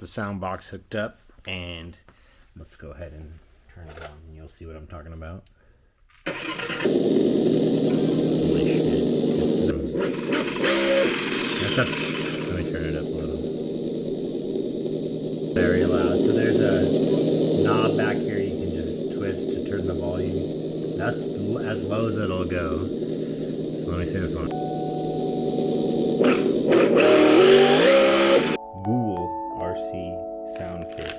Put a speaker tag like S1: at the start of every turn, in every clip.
S1: the sound box hooked up, and let's go ahead and turn it on and you'll see what I'm talking about. Holy shit. That's up. Let me turn it up a little. Very loud. So there's a knob back here you can just twist to turn the volume. That's as low as it'll go. So let me see this one. GoolRC sound kit.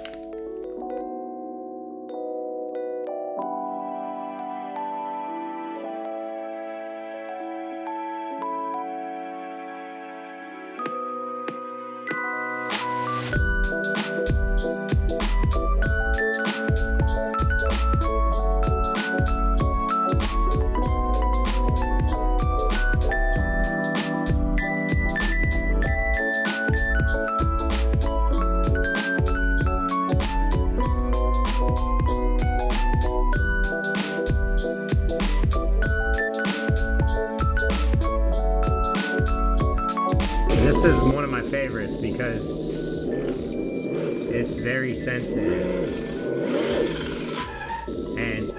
S1: This is one of my favorites because it's very sensitive and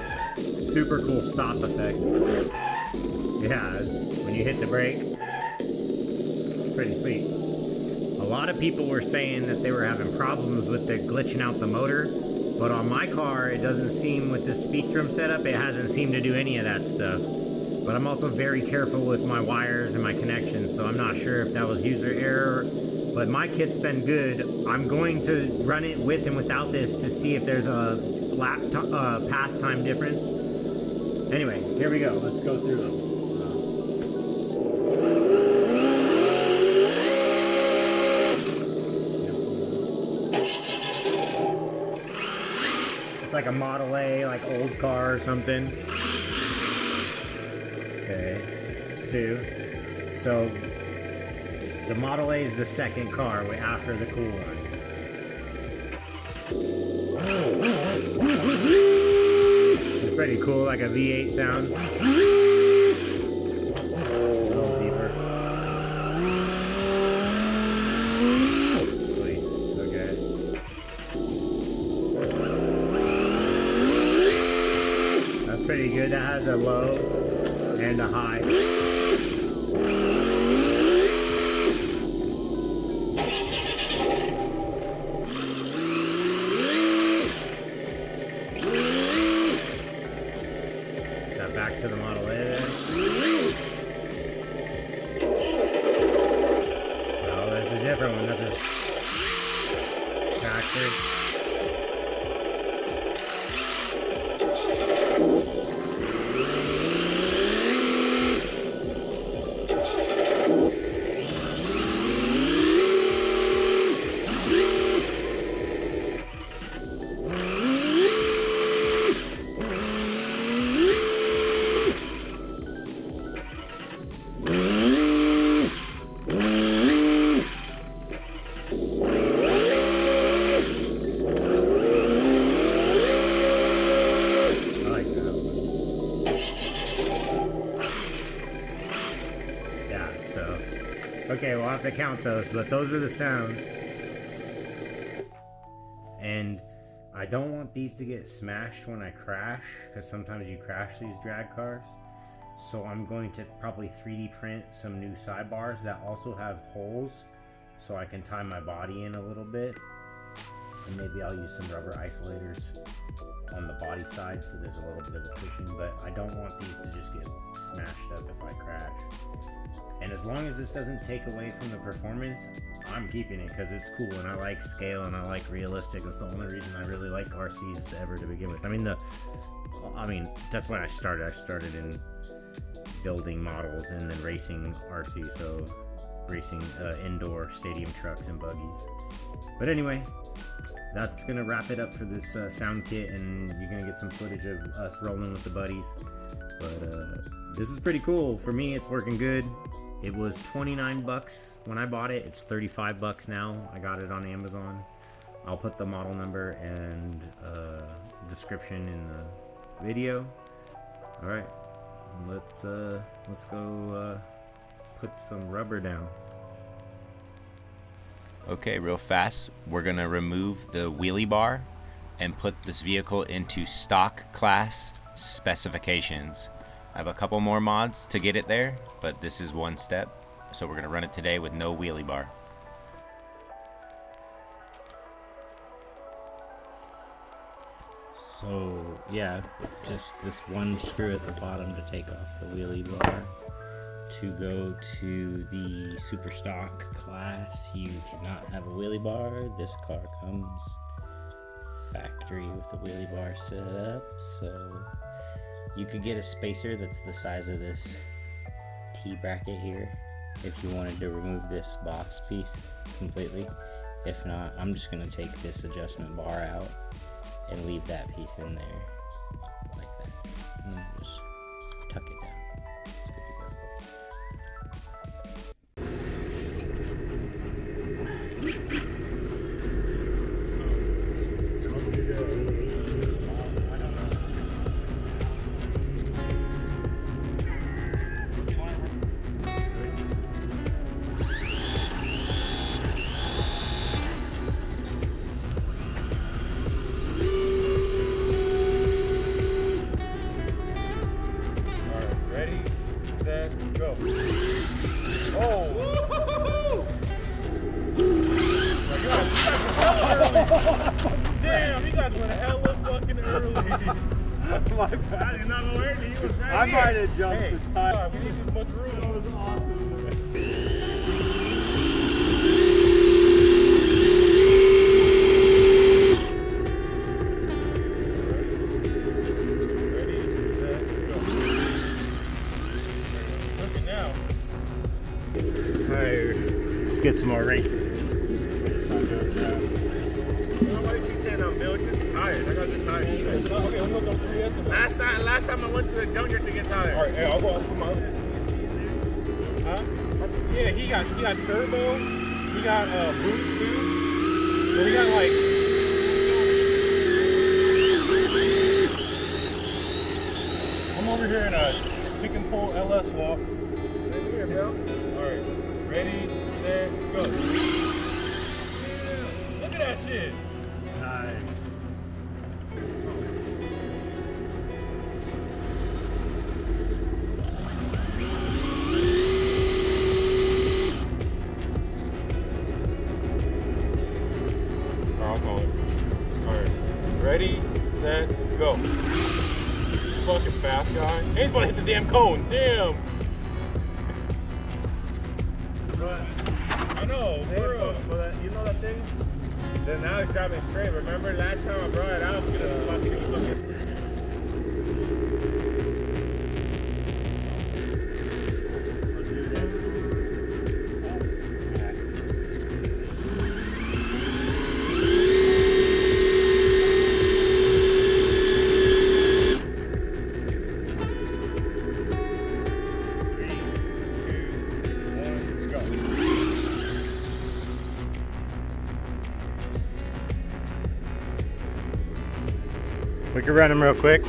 S1: super cool stop effect. Yeah, when you hit the brake, it's pretty sweet. A lot of people were saying that they were having problems with it glitching out the motor, but on my car it doesn't seem, with this speedrum setup, it hasn't seemed to do any of that stuff. But I'm also very careful with my wires and my connections, so I'm not sure if that was user error, but my kit's been good. I'm going to run it with and without this to see if there's a pass time difference. Anyway, here we go. Let's go through them. It's like a Model A, like old car or something. Okay, it's 2. So the Model A is the second car, way after the cool one. It's pretty cool, like a V8 sound. A little deeper. Sweet, okay. That's pretty good. That has a low and a high. That back to the Model A there. Oh, that's a different one. That's a Traxxas. Okay, we'll have to count those, but those are the sounds. And I don't want these to get smashed when I crash, because sometimes you crash these drag cars. So I'm going to probably 3D print some new sidebars that also have holes, so I can tie my body in a little bit. And maybe I'll use some rubber isolators on the body side so there's a little bit of a cushion, but I don't want these to just get smashed up if I crash. And as long as this doesn't take away from the performance, I'm keeping it because it's cool and I like scale and I like realistic. That's the only reason I really like RCs ever to begin with. I mean, that's when I started. I started in building models and then racing RC, so racing indoor stadium trucks and buggies. But anyway, that's gonna wrap it up for this sound kit, and you're gonna get some footage of us rolling with the buddies. But this is pretty cool. For me, it's working good. It was 29 bucks when I bought it. It's 35 bucks now. I got it on Amazon. I'll put the model number and description in the video. All right, let's go put some rubber down.
S2: Okay, real fast, we're gonna remove the wheelie bar and put this vehicle into stock class specifications. I have a couple more mods to get it there, but this is one step. So we're gonna run it today with no wheelie bar.
S1: So yeah, just this one screw at the bottom to take off the wheelie bar. To go to the super stock class, you cannot have a wheelie bar. This car comes factory with a wheelie bar set up, so you could get a spacer that's the size of this T-bracket here if you wanted to remove this box piece completely. If not, I'm just going to take this adjustment bar out and leave that piece in there like that, and then just tuck it down. It's good to go.
S3: Go. Oh! Damn, you guys went hella fucking early. My bad. He's not gonna hurt me. He was right
S4: I might have jumped the tire.
S3: We need this much room.
S4: That was awesome.
S1: Alright, let's get some more rain.
S3: Nobody keeps saying I'm built just tired. I got the tires. Okay, I'm looking for you. Last time I went to the junkyard to get tired. Alright, hey, I'll go up for my other. Huh? Yeah, he got turbo. He got boost too. So he got like. I'm over here in a pick and pull LS walk. Right here, bro. Alright, ready, set, go. Yeah, look at that shit.
S4: Nice.
S3: I'll call it. Alright, ready, set, go. Fucking fast guy. He's about to hit the damn cone. Damn. I know, bro. But you know that thing? Then now it's driving straight. Remember last time I brought it out? It was fucking.
S1: We can run them real quick.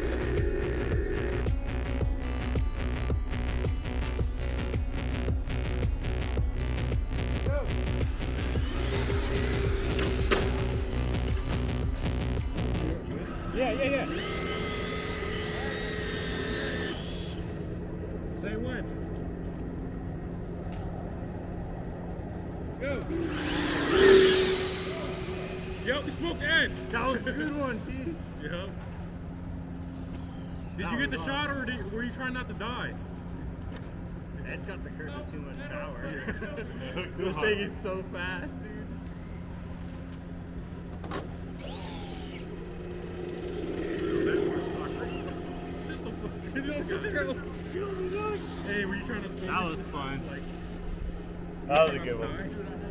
S3: Yeah. Say when. Go. Yep, we smoked Ed.
S4: That was a good one, T.
S3: Yep. Did you get the shot or were you trying not to die?
S4: Ed's got the curse of too much power. This thing is so fast, dude.
S3: Hey, were you trying to slow?
S4: That was fun.
S3: Like,
S4: That was a good one.